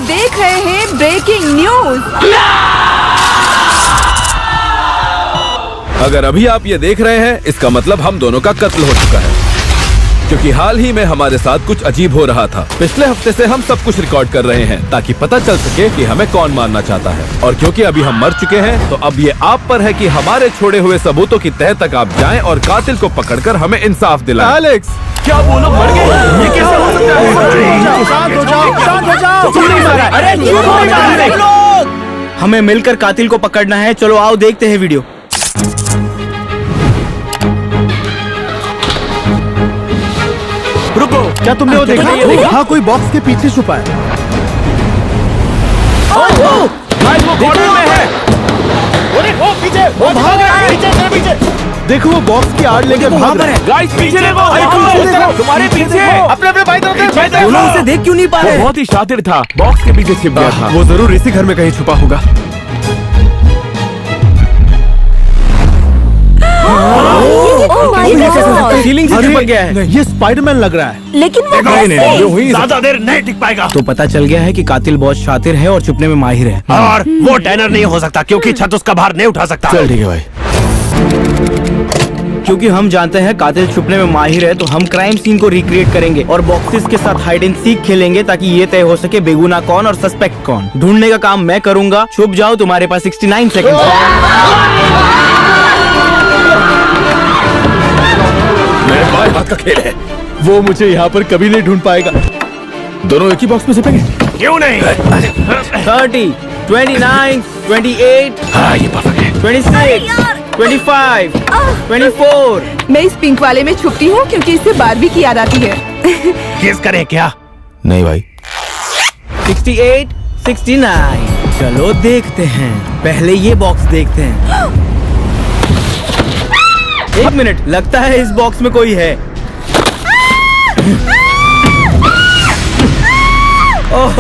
देख रहे हैं ब्रेकिंग न्यूज। अगर अभी आप ये देख रहे हैं, इसका मतलब हम दोनों का कत्ल हो चुका है, क्योंकि हाल ही में हमारे साथ कुछ अजीब हो रहा था। पिछले हफ्ते से हम सब कुछ रिकॉर्ड कर रहे हैं ताकि पता चल सके कि हमें कौन मारना चाहता है। और क्योंकि अभी हम मर चुके हैं, तो अब ये आप पर है कि हमारे छोड़े हुए सबूतों की तह तक आप जाएं और कातिल को पकड़कर हमें इंसाफ दिलाएं। एलेक्स, क्या बोलो, मर गए? ये कैसे हो सकता है? शांत हो जाओ, शांत हो जाओ। तुमने मारा। अरे झूठ बोल रहे हो। हमें मिलकर कातिल को पकड़ना है। चलो आओ देखते हैं वीडियो। रुको, क्या तुमने वो देखा? हाँ, कोई बॉक्स के पीछे छुपा है। वो कॉर्नर में है। वो पीछे, वो भाग रहा है। पीछे देखो, वो बॉक्स की आड़ लेके भाग रहा है। गाइस, पीछे देखो, तुम्हारे पीछे। अपने बाई तरफ दोनों उसे देख क्यों नहीं पा रहे? बहुत ही शातिर था, बॉक्स के पीछे छिप गया था। वो जरूर इसी घर में कहीं छुपा होगा। सीलिंग से चिपक गया है। ये स्पाइडरमैन लग रहा है। लेकिन वो कैसे? ज्यादा देर नहीं टिक पाएगा। तो पता चल गया है कि कातिल बहुत शातिर है और छुपने में माहिर है। और वो टैनर नहीं हो सकता क्योंकि छत उसका भार नहीं उठा सकता। चल ठीक है भाई। क्योंकि हम जानते हैं कातिल छुपने में माहिर है, तो हम क्राइम सीन को रिक्रिएट करेंगे और बॉक्सेस के साथ हाइड एंड सीक खेलेंगे ताकि ये तय हो सके बेगुनाह कौन और सस्पेक्ट कौन। ढूंढने का काम मैं करूंगा। छुप जाओ, तुम्हारे पास 69 सेकंड मेरे बाएं हाथ का खेल है। वो मुझे यहाँ पर कभी नहीं ढूंढ पाएगा। दोनों एक ही बॉक्स में छिपेंगे। क्यों नहीं? 30, 29, 28, हाँ, ये परफेक्ट है। 26, 25, 24। मैं इस पिंक वाले में छुपती हूँ क्योंकि इससे बारबी की याद आती है। किस करें क्या? नहीं भाई। 68, 69। चलो देखते हैं। पहले ये बॉक्स देखते हैं। एक मिनट, लगता है इस बॉक्स में कोई है। ओह,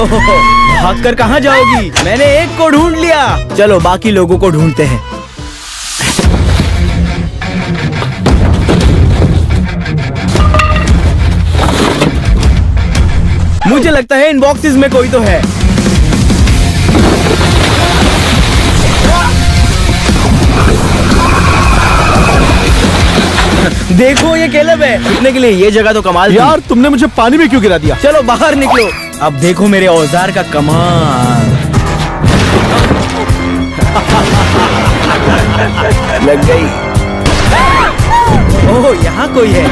भागकर कहाँ जाओगी? मैंने एक को ढूंढ लिया। चलो बाकी लोगों को ढूंढते हैं। मुझे लगता है इन बॉक्सेस में कोई तो है। देखो ये केलब है। छुपने के लिए ये जगह तो कमाल थी। यार, तुमने मुझे पानी में क्यों गिरा दिया? चलो बाहर निकलो। अब देखो मेरे औजार का कमाल। लग गई। ओह, यहाँ कोई है।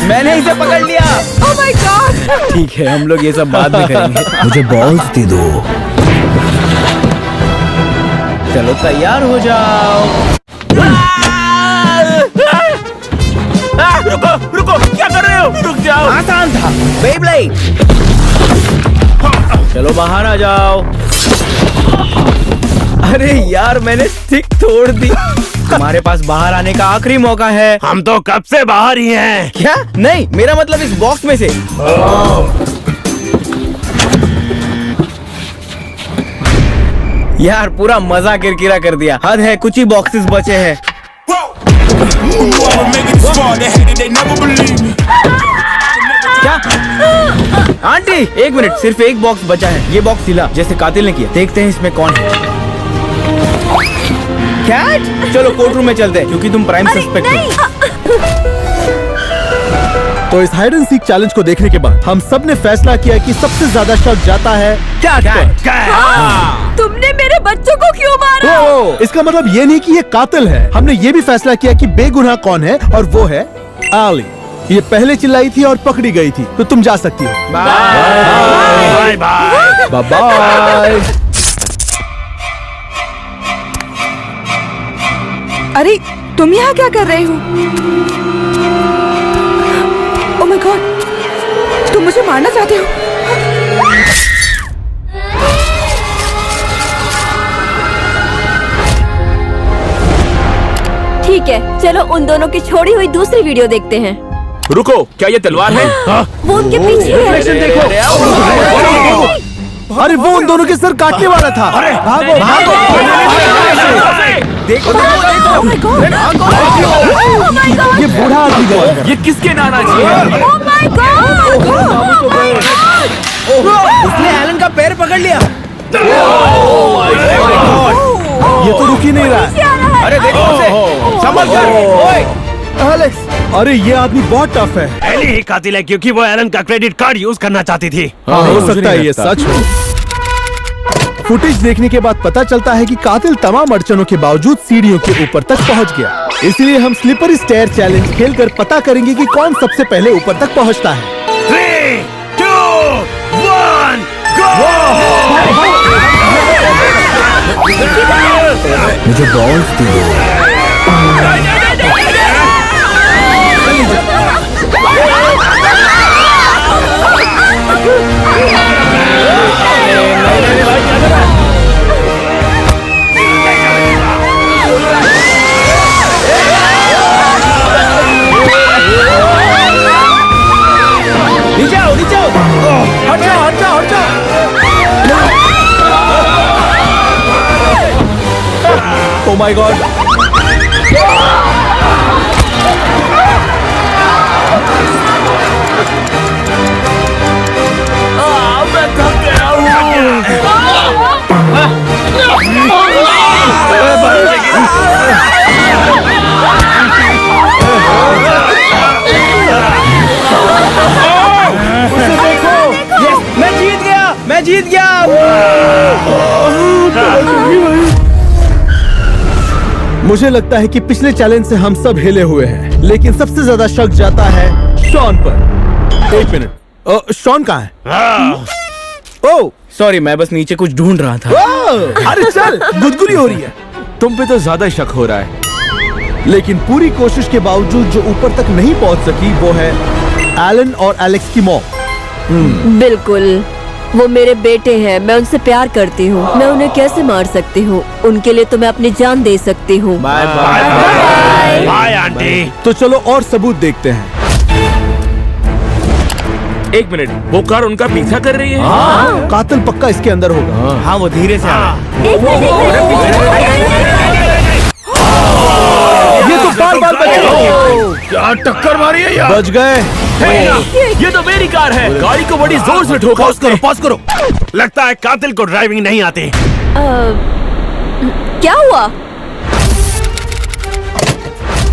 मैंने इसे पकड़ लिया। Oh my God. ठीक है, हम लोग ये सब बाद में करेंगे। मुझे बॉल्स दे दो। चलो तैयार हो जाओ। रुको रुको, क्या कर रहे हो? रुक जाओ। आसान था, बेब्लेड। चलो बाहर आ जाओ। अरे यार, मैंने स्टिक तोड़ दी। तुम्हारे पास बाहर आने का आखिरी मौका है। हम तो कब से बाहर ही हैं। क्या? नहीं, मेरा मतलब इस बॉक्स में से। यार पूरा मजा किरकिरा कर दिया। हद है, कुछ ही बॉक्सेस बचे हैं। क्या? आंटी एक मिनट, सिर्फ एक बॉक्स बचा है। ये बॉक्स हिला जैसे कातिल ने किया। देखते हैं इसमें कौन है। कैट, चलो कोर्ट रूम में चलते हैं क्योंकि तुम प्राइम सस्पेक्ट हो। तो इस हाइड एंड सीक चैलेंज को देखने के बाद हम सब ने फैसला किया कि सबसे ज्यादा शक जाता है कैट पर। तुमने मेरे बच्चों को क्यों मारा? इसका मतलब ये नहीं कि ये कातिल है। हमने ये भी फैसला किया कि बेगुनाह कौन है, और वो है आली। ये पहले चिल्लाई थी और पकड़ी गई थी, तो तुम जा सकती हो। Bye bye bye bye. अरे तुम यहाँ क्या कर रहे हो? ओह माय गॉड, तुम मुझे मारना चाहते हो? ठीक है, चलो उन दोनों की छोड़ी हुई दूसरी वीडियो देखते हैं। रुको, क्या ये तलवार है? वो उनके पीछे है। देखो, अरे वो उन दोनों के सर काटने वाला था। अरे भागो भागो। देखो oh my God, oh my God, ये बूढ़ा आदमी गया। ये किसके नाना जी है? Oh my God, oh my God. उसने एलन का पैर पकड़ लिया। ये तो रुक ही नहीं रहा है। अरे देखो उसे, संभल कर। ओए, एलेक्स, अरे ये आदमी बहुत टफ है। एली ही कातिल है क्योंकि वो एलन का क्रेडिट कार्ड यूज करना चाहती थी। हो सकता है ये सच हो। फुटेज देखने के बाद पता चलता है कि कातिल तमाम अड़चनों के बावजूद सीढ़ियों के ऊपर तक पहुंच गया। इसलिए हम स्लिपरी स्टेयर चैलेंज खेलकर पता करेंगे कि कौन सबसे पहले ऊपर तक पहुंचता है। 3, 2, 1, go! मुझे बॉल्स दे। नीचे आओ, नीचे आओ। हट जाओ, हट जाओ, हट जाओ। Oh my God. मैं थक गया मैं जीत गया, मैं जीत गया। मुझे लगता है कि पिछले चैलेंज से हम सब हिले हुए हैं, लेकिन सबसे ज्यादा शक जाता है शॉन पर। 1 मिनट, शॉन कहाँ है? ओह सॉरी, मैं बस नीचे कुछ ढूंढ रहा था। अरे चल, गुदगुदी हो रही है। तुम पे तो ज्यादा शक हो रहा है। लेकिन पूरी कोशिश के बावजूद जो ऊपर तक नहीं पहुंच सकी वो है एलन और एलेक्स की मॉम। बिल्कुल, वो मेरे बेटे हैं, मैं उनसे प्यार करती हूँ। मैं उन्हें कैसे मार सकती हूँ? उनके लिए तो मैं अपनी जान दे सकती हूँ। Bye bye. Bye aunty. तो चलो और सबूत देखते हैं। 1 मिनट, वो कार उनका पीछा कर रही है। कातिल पक्का इसके अंदर होगा। हाँ, वो धीरे से आ रहा है। एक मिनट। ये तो बार-बार बच गए। क्या टक्कर मारी है यार। बच गए। ये तो मेरी कार है। गाड़ी को बड़ी जोर से ठोका। पॉज करो। लगता है कातिल को ड्राइविंग नहीं आती। क्या हुआ?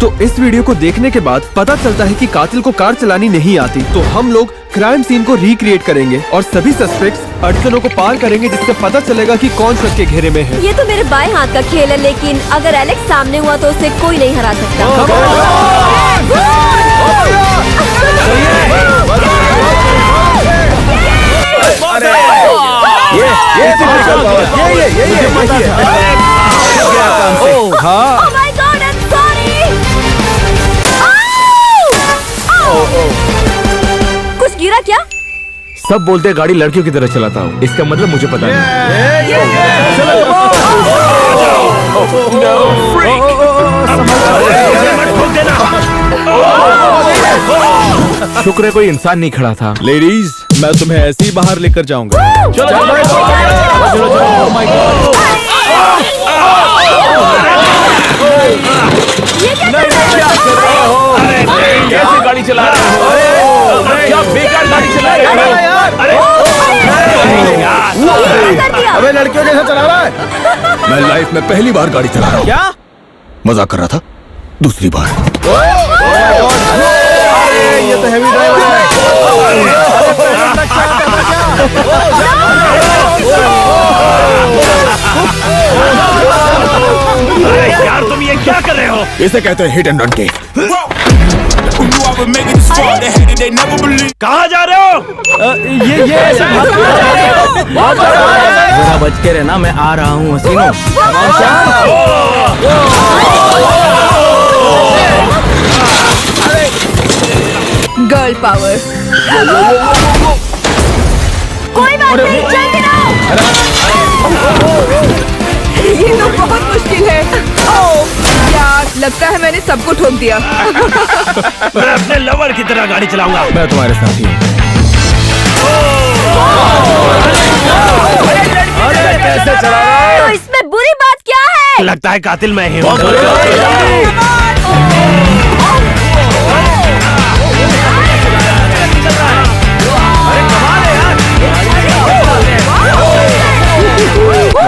तो इस वीडियो को देखने के बाद पता चलता है कि कातिल को कार चलानी नहीं आती। तो हम लोग क्राइम सीन को रिक्रिएट करेंगे और सभी सस्पेक्ट्स अड़चनों को पार करेंगे, जिससे पता चलेगा कि कौन शक के घेरे में है। ये तो मेरे बाएं हाथ का खेल है, लेकिन अगर एलेक्स सामने हुआ तो उसे कोई नहीं हरा सकता। हाँ, Oh my God, I'm sorry! कुछ गिरा क्या? सब बोलते हैं गाड़ी लड़कियों की तरह चलाता हूँ, इसका मतलब मुझे पता नहीं। शुक्र है कोई इंसान नहीं खड़ा था। लेडीज, मैं तुम्हें ऐसे ही बाहर लेकर जाऊंगा। कैसे गाड़ी चला रहे हो? क्या बेकार गाड़ी चला रहे हो? अबे लड़कियों जैसा चला रहा है। मैं लाइफ में पहली बार गाड़ी चला रहा हूँ। क्या? मजाक कर रहा था। दूसरी बार। ये तो हैवी ड्राइवर है। अरे यार, तुम ये क्या कर रहे हो? इसे कहते हैं हिट एंड रन के। कहाँ जा रहे हो? जरा बच के रहना, मैं आ रहा हूँ हसीनो। Girl power. कोई बात नहीं, जल्दी आओ। ये तो बहुत मुश्किल है। ओह यार, लगता है मैंने सबको ठोक दिया। मैं अपने लवर की तरह गाड़ी चलाऊंगा। मैं तुम्हारे साथ ही हूँ। कैसे चला रहा है? तो इसमें बुरी बात क्या है? लगता है कातिल मैं ही हूँ।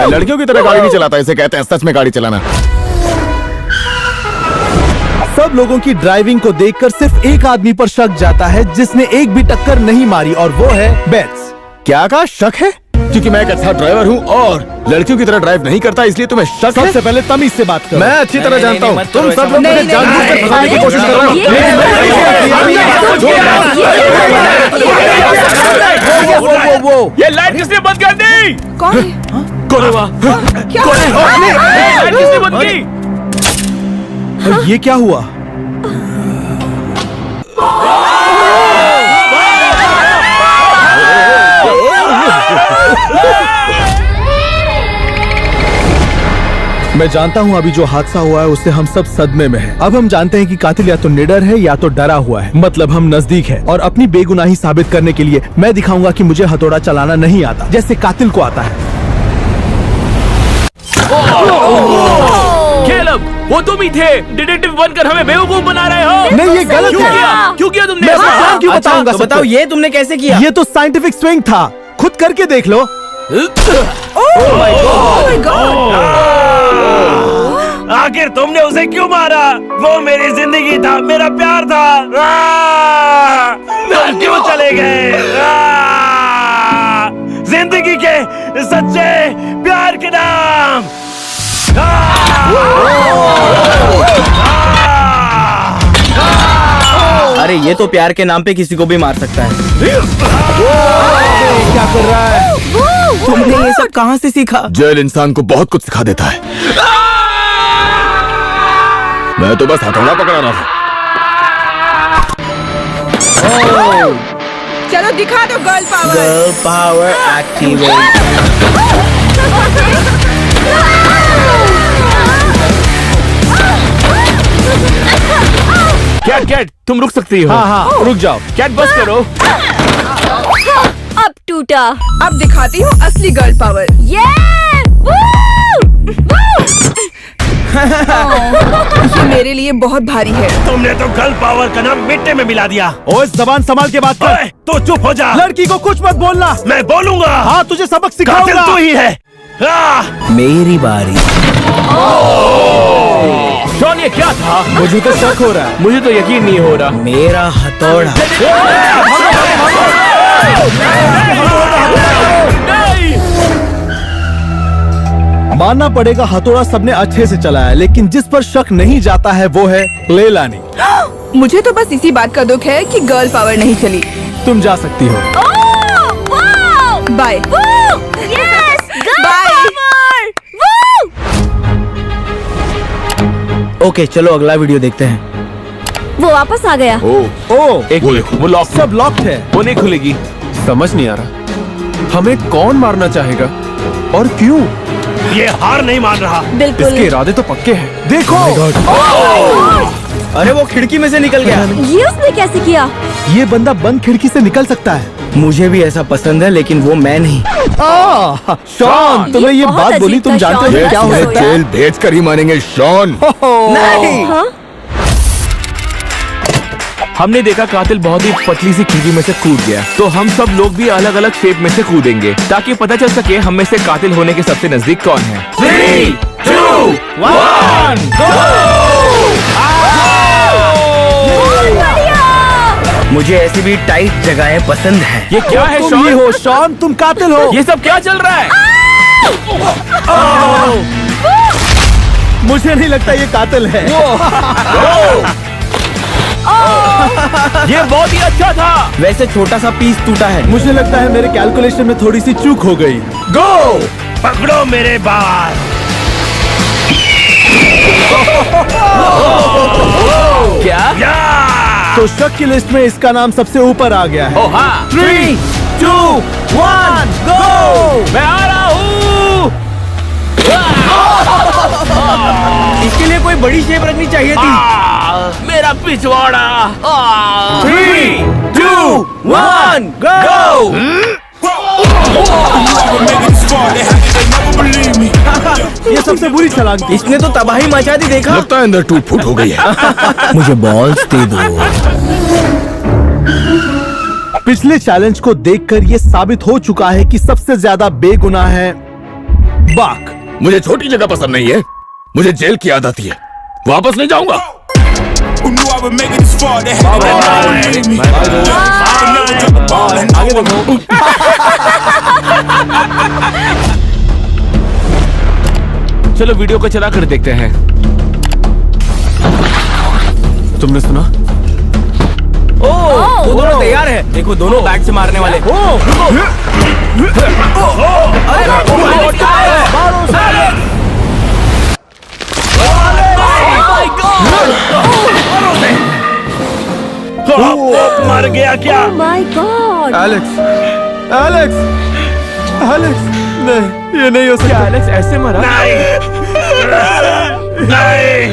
मैं लड़कियों की तरह गाड़ी नहीं चलाता, इसे कहते हैं सच में गाड़ी चलाना। सब लोगों की ड्राइविंग को देखकर सिर्फ एक आदमी पर शक जाता है जिसने एक भी टक्कर नहीं मारी, और वो है बेट्स। क्या का शक है? क्योंकि मैं एक अच्छा ड्राइवर हूँ और लड़कियों की तरह ड्राइव नहीं करता, इसलिए तुम्हें शक है? सबसे पहले तमीज से बात करो। मैं अच्छी तरह नहीं, जानता नहीं, हूँ मत तुम करो सब ऐसा। लोग मुझे नहीं, जानबूझकर नहीं, फंसाने की नहीं, कोशिश कर रहे हो। ये लाइट किसने बंद कर दी? कौन है? कौन हुआ? क्या? लाइट किसने बंद की? और ये क्या हुआ? मैं जानता हूं अभी जो हादसा हुआ है उससे हम सब सदमे में हैं। अब हम जानते हैं कि कातिल या तो निडर है या तो डरा हुआ है, मतलब हम नजदीक है। और अपनी बेगुनाही साबित करने के लिए मैं दिखाऊंगा कि मुझे हथौड़ा चलाना नहीं आता जैसे कातिल को आता है। कैलब, वो तुम ही थे। डिटेक्टिव बनकर हमें बेवकूफ बना रहे हो। नहीं, ये गलत क्यों है। किया? क्यों किया तुमने मैं ऐसा? बताऊं क्यों अच्छा, बताऊंगा तो सबको। बताओ ये तुमने कैसे किया? ये तो साइंटिफिक स्विंग था, खुद करके देख लो। Oh my God! आखिर तुमने उसे क्यों मारा? वो मेरी जिंदगी था, मेरा प्यार था। तुम क्यों चले गए? जिंदगी के सच्चे प्यार के नाम। अरे ये तो प्यार के नाम पे किसी को भी मार सकता है। क्या कर रहा है? तुमने ये सब कहाँ से सीखा? जेल इंसान को बहुत कुछ सिखा देता है। मैं तो बस हथौड़ा पकड़ा रहा था। चलो दिखा दो girl power. Girl power activate. Cat cat, तुम रुक सकती हो। हाँ हाँ, रुक जाओ। कैट बस करो। अब टूटा। अब दिखाती हूँ असली गर्ल पावर। ये ये मेरे लिए बहुत भारी है। तुमने तो गर्ल पावर का नाम मिट्टी में मिला दिया। ओए जबान संभाल के बात कर। ओए, तो चुप हो जा। लड़की को कुछ मत बोलना। मैं बोलूंगा। हाँ, तुझे सबक कातिल सिखाऊंगा। तू ही है। मेरी बारी। जॉन, ये क्या था? मुझे तो शक हो रहा है। मुझे तो यकीन नहीं हो रहा। मेरा हथौड़ा। मानना पड़ेगा हथौड़ा सबने अच्छे से चलाया, लेकिन जिस पर शक नहीं जाता है वो है लेलानी। मुझे तो बस इसी बात का दुख है कि गर्ल पावर नहीं चली। तुम जा सकती हो। बाय। ओके, चलो अगला वीडियो देखते हैं। वो वापस आ गया। ओ, एक वो मिनट, देखो। वो लॉक सब लॉक्ड है। वो नहीं खुलेगी। समझ नहीं आ रहा हमें कौन मारना चाहेगा और क्यों। ये हार नहीं मान रहा। बिल्कुल। इसके इरादे तो पक्के हैं। देखो, अरे वो खिड़की में से निकल गया। ये उसने कैसे किया? ये बंदा बंद खिड़की से निकल सकता है। मुझे भी ऐसा पसंद है, लेकिन वो मैं नहीं। शॉन, तुम्हें ये बहुत बात बोली, अजीब तुम था, जानते हो शॉन। ये क्या हो तुम्हें सकता है? जेल भेज कर ही मानेंगे शॉन। नहीं। हाँ? हमने देखा कातिल बहुत ही पतली सी खिड़की में से कूद गया, तो हम सब लोग भी अलग अलग शेप में से कूदेंगे ताकि पता चल सके हम में से कातिल होने के सबसे नजदीक कौन है। 3, 2, 1, मुझे ऐसी भी टाइट जगहें पसंद है। ये क्या है तुम ये शॉन? हो शॉन, तुम कातिल हो। ये सब क्या चल रहा है? मुझे नहीं लगता ये कातिल है। ये बहुत ही अच्छा था। वैसे छोटा सा पीस टूटा है। मुझे लगता है मेरे कैलकुलेशन में थोड़ी सी चूक हो गई। गो, पकड़ो मेरे बाल। क्या? तो शक की लिस्ट में इसका नाम सबसे ऊपर आ गया है। ओ हाँ। 3, 2, 1, गो! मैं आ रहा हूँ। इसके लिए कोई बड़ी शेप रखनी चाहिए थी। मेरा पिछवाड़ा। 3, 2, 1, go! ये सबसे बुरी छलांग थी। इसने तो तबाही मचा दी, देखा? लगता है अंदर टूट फूट हो गई है। मुझे बॉल्स दे दो। पिछले चैलेंज को देखकर ये साबित हो चुका है कि सबसे ज्यादा बेगुनाह है बाक। मुझे छोटी जगह पसंद नहीं है, मुझे जेल की आदत है, वापस नहीं जाऊंगा। Who knew I would make it this far? They had to believe me. I would never drop the ball and no one. चलो वीडियो को चला कर देखते हैं। तुमने सुना? वो दोनों तैयार है। देखो दोनों बैट से मारने वाले। मर गया क्या? My God. Alex, Alex, Alex, नहीं, ये नहीं हो सकता। एलेक्स ऐसे मरा? नहीं,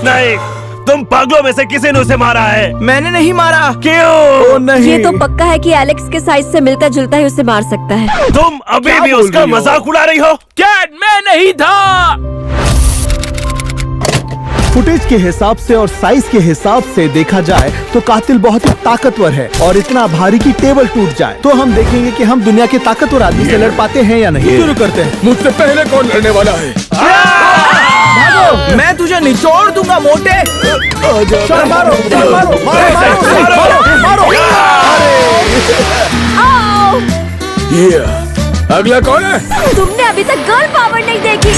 नहीं, तुम पागलों में से किसी ने उसे मारा है। मैंने नहीं मारा। क्यों? ओ नहीं। ये तो पक्का है कि एलेक्स के साइज से मिलता जुलता ही उसे मार सकता है। तुम अभी भी उसका मजाक उड़ा रही हो? कैट मैं नहीं था। फुटेज के हिसाब से और साइज के हिसाब से देखा जाए तो कातिल बहुत ही ताकतवर है और इतना भारी कि टेबल टूट जाए। तो हम देखेंगे कि हम दुनिया के ताकतवर आदमी से लड़ पाते हैं या नहीं। शुरू करते हैं। मुझसे पहले कौन लड़ने वाला है? मैं तुझे निचोड़ दूंगा मोटे। चल मारो, चल मारो, मारो, मारो, मारो। ये अगला कौन है? तुमने अभी तक गर्ल पावर नहीं देखी।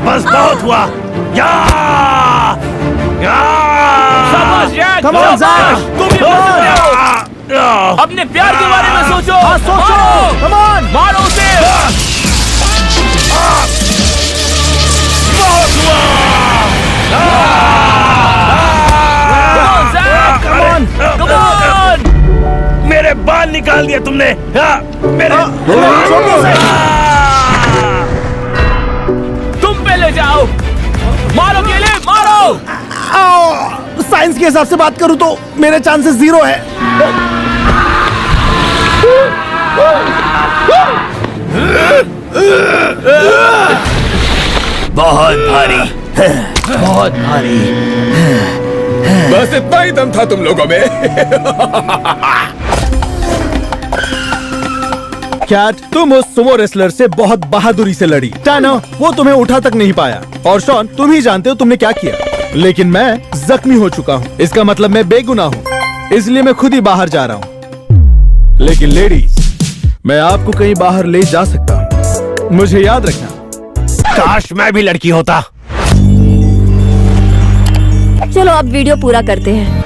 बस बहुत हुआ। या! या! शाबाश जैक, Come on, शाबाश, Zach. तुम ये कर सकते हो। अपने प्यार के बारे में सोचो। सोचो, come on. मारो उसे। बहुत हुआ। Come on! मेरे बाल निकाल दिए तुमने। मेरे तुम पहले जाओ। मारो केले, मारो। साइंस के हिसाब से बात करूं तो मेरे चांसेस 0 है। बहुत भारी, बहुत भारी। बस इतना ही दम था तुम लोगों में। कैट, तुम उस सुमो रेसलर से बहुत बहादुरी से लड़ी। टाना, वो तुम्हें उठा तक नहीं पाया। और शॉन, तुम ही जानते हो तुमने क्या किया। लेकिन मैं जख्मी हो चुका हूँ। इसका मतलब मैं बेगुनाह हूँ, इसलिए मैं खुद ही बाहर जा रहा हूँ। लेकिन लेडीज, मैं आपको कहीं बाहर ले जा सकता हूँ, मुझे याद रखना। काश मैं भी लड़की होता। चलो अब वीडियो पूरा करते हैं।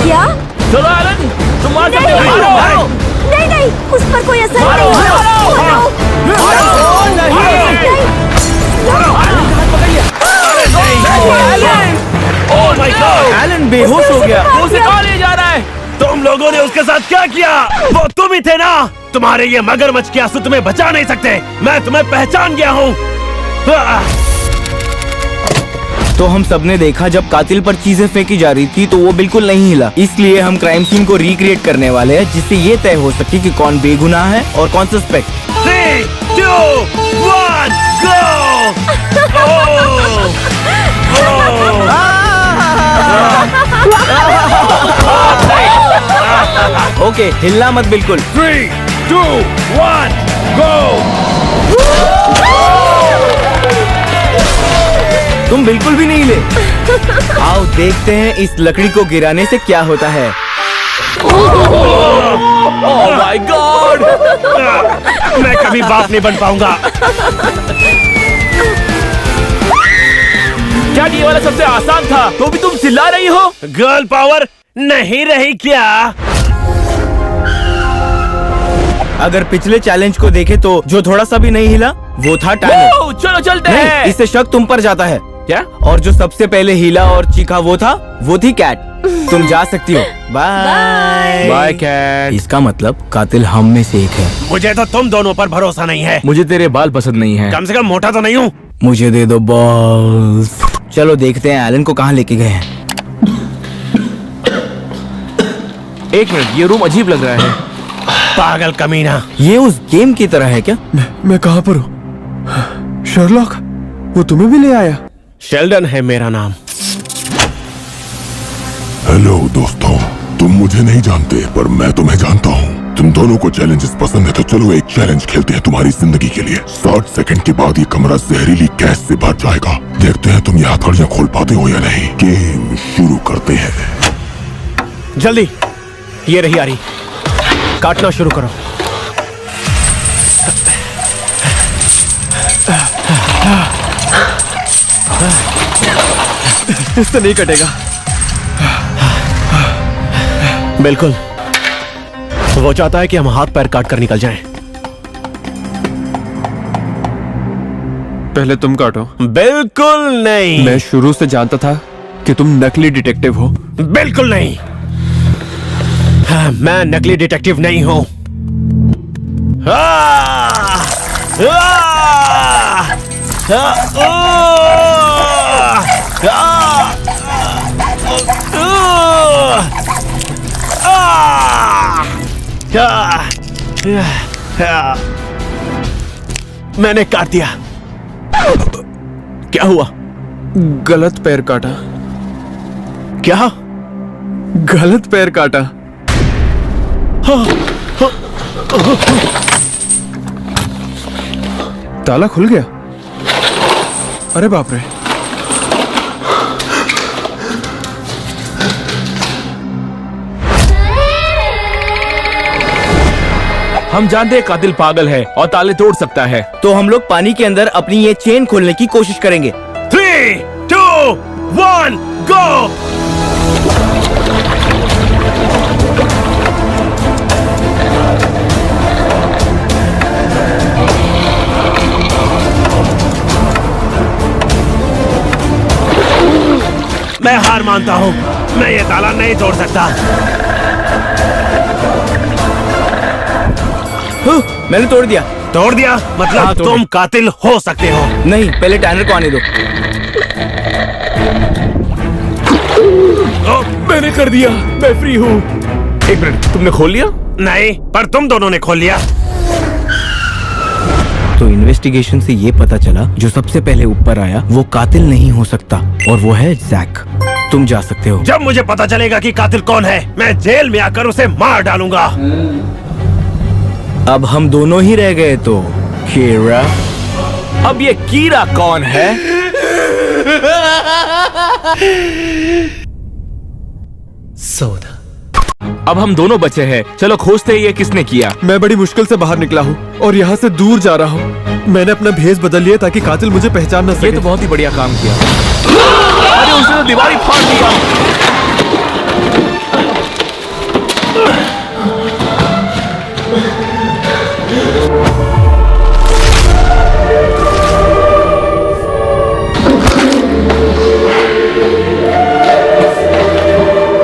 क्या? चलो एलन, तुम मार सकते हो। नहीं, मारो। नहीं नहीं, उस पर कोई असर मारो, नहीं। Oh my God! एलन बेहोश हो गया। वो उसे कहाँ ले जा रहा है? तुम लोगों ने उसके साथ क्या किया? वो तुम ही थे ना? तुम्हारे ये मगरमच्छ के आंसू तुम्हें बचा नहीं सकते। मैं तुम्हें पहचान गया हूँ। तो हम सबने देखा जब कातिल पर चीजें फेंकी जा रही थी तो वो बिल्कुल नहीं हिला। इसलिए हम क्राइम सीन को रिक्रिएट करने वाले हैं जिससे ये तय हो सके कि कौन बेगुनाह है और कौन सस्पेक्ट। 3, 2, 1, गो। ओके, हिलना मत बिल्कुल। 3, 2, 1, गो। तुम बिल्कुल भी नहीं ले। आओ देखते हैं इस लकड़ी को गिराने से क्या होता है। Oh my God! मैं कभी बाप नहीं बन पाऊंगा। क्या ये वाला सबसे आसान था? तो भी तुम चिल्ला रही हो? गर्ल पावर नहीं रही क्या? अगर पिछले चैलेंज को देखे तो जो थोड़ा सा भी नहीं हिला वो था टाइगर। ओह, चलो चलते नहीं, हैं। इससे शक तुम पर जाता है। क्या? और जो सबसे पहले हिला और चीखा वो थी कैट। तुम जा सकती हो। Bye bye cat. इसका मतलब कातिल हम में से एक है। मुझे तो तुम दोनों पर भरोसा नहीं है। मुझे तेरे बाल पसंद नहीं है। कम से कम मोटा तो नहीं हूँ। मुझे दे दो बॉल्स। चलो देखते हैं एलन को कहाँ लेके गए हैं। एक मिनट, ये रूम अजीब लग रहा है। पागल कमीना। ये उस गेम की तरह है क्या? मैं कहाँ पर हूँ? शर्लॉक, वो तुम्हें भी ले आया? शेल्डन है मेरा नाम। हेलो दोस्तों, तुम मुझे नहीं जानते पर मैं तुम्हें जानता हूँ। तुम दोनों को चैलेंजेस पसंद है तो चलो एक चैलेंज खेलते हैं तुम्हारी जिंदगी के लिए। 60 सेकंड के बाद ये कमरा जहरीली गैस से भर जाएगा। देखते हैं तुम ये हथौड़ियां खोल पाते हो या नहीं। गेम शुरू करते हैं। जल्दी, ये रही आ रही, काटना शुरू करो। इससे नहीं कटेगा। बिल्कुल, वो चाहता है कि हम हाथ पैर काट कर निकल जाएं। पहले तुम काटो। बिल्कुल नहीं। मैं शुरू से जानता था कि तुम नकली डिटेक्टिव हो। बिल्कुल नहीं, मैं नकली डिटेक्टिव नहीं हूं। मैंने काट दिया। क्या हुआ? गलत पैर काटा। क्या? गलत पैर काटा। ताला खुल गया। अरे बाप रे। हम जानते हैं कातिल पागल है और ताले तोड़ सकता है। तो हम लोग पानी के अंदर अपनी ये चेन खोलने की कोशिश करेंगे। 3, 2, 1, गो! मैं हार मानता हूं, मैं ये ताला नहीं तोड़ सकता। मैंने तोड़ दिया। तोड़ दिया? मतलब हाँ, तोड़ तुम दिया। कातिल हो सकते हो। नहीं, पहले टैनर को आने दो। मैंने कर दिया, मैं फ्री हूँ। एक मिनट, तुमने खोल लिया? नहीं, पर तुम दोनों ने खोल लिया। तो इन्वेस्टिगेशन से ये पता चला जो सबसे पहले ऊपर आया वो कातिल नहीं हो सकता, और वो है जैक। तुम जा सकते हो। जब मुझे पता चलेगा कि कातिल कौन है, मैं जेल में आकर उसे मार डालूंगा। अब हम दोनों ही रह गए तो कीरा। अब ये कीरा कौन है? सोदा। अब हम दोनों बचे हैं। चलो खोजते हैं ये किसने किया। मैं बड़ी मुश्किल से बाहर निकला हूँ और यहाँ से दूर जा रहा हूँ। मैंने अपना भेष बदल लिया ताकि कातिल मुझे पहचान न ये सके। तो बहुत ही बढ़िया काम किया। अरे उसने तो दीवार ही फाड़ दिया।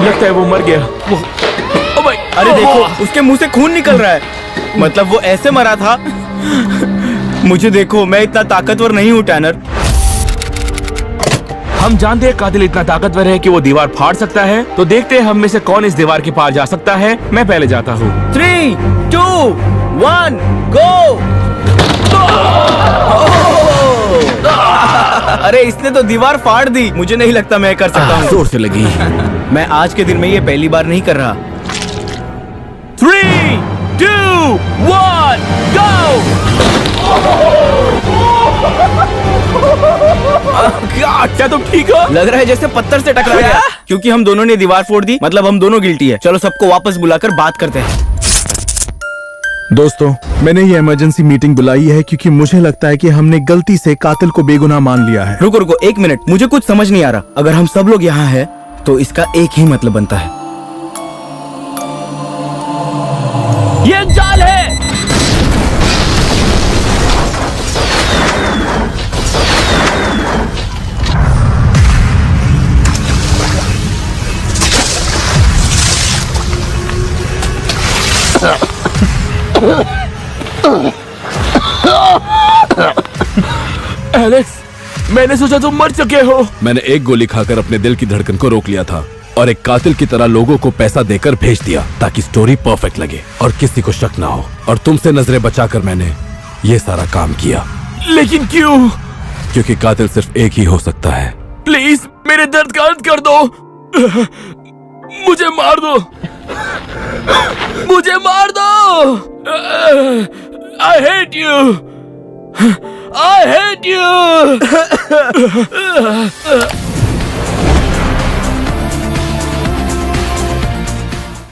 लगता है वो मर गया। ओ भाई, अरे देखो, उसके मुंह से खून निकल रहा है। मतलब वो ऐसे मरा था। मुझे देखो, मैं इतना ताकतवर नहीं हूँ टैनर। हम जानते हैं कातिल इतना ताकतवर है कि वो दीवार फाड़ सकता है। तो देखते हैं हम में से कौन इस दीवार के पार जा सकता है। मैं पहले जाता हूँ। 3, 2, 1, गो! अरे इसने तो दीवार फाड़ दी। मुझे नहीं लगता मैं कर सकता हूँ। जोर से लगी। मैं आज के दिन में ये पहली बार नहीं कर रहा। 3, 2, 1, go! क्या तुम ठीक हो? लग रहा है जैसे पत्थर से टकरा गया। क्योंकि हम दोनों ने दीवार फोड़ दी, मतलब हम दोनों गिल्टी है। चलो सबको वापस बुलाकर बात करते हैं। दोस्तों, मैंने ये इमरजेंसी मीटिंग बुलाई है क्योंकि मुझे लगता है कि हमने गलती से कातिल को बेगुनाह मान लिया है। रुको रुको, एक मिनट, मुझे कुछ समझ नहीं आ रहा। अगर हम सब लोग यहाँ हैं, तो इसका एक ही मतलब बनता है। ये एक जाल है। एलेक्स, मैंने सोचा तुम मर चुके हो। मैंने एक गोली खाकर अपने दिल की धड़कन को रोक लिया था और एक कातिल की तरह लोगों को पैसा देकर भेज दिया ताकि स्टोरी परफेक्ट लगे और किसी को शक ना हो। और तुमसे नजरें बचाकर मैंने ये सारा काम किया। लेकिन क्यों? क्योंकि कातिल सिर्फ एक ही हो सकता है। प्लीज मेरे दर्द का अंत कर दो। मुझे मार दो, मुझे मार दो। I hate you, I hate you।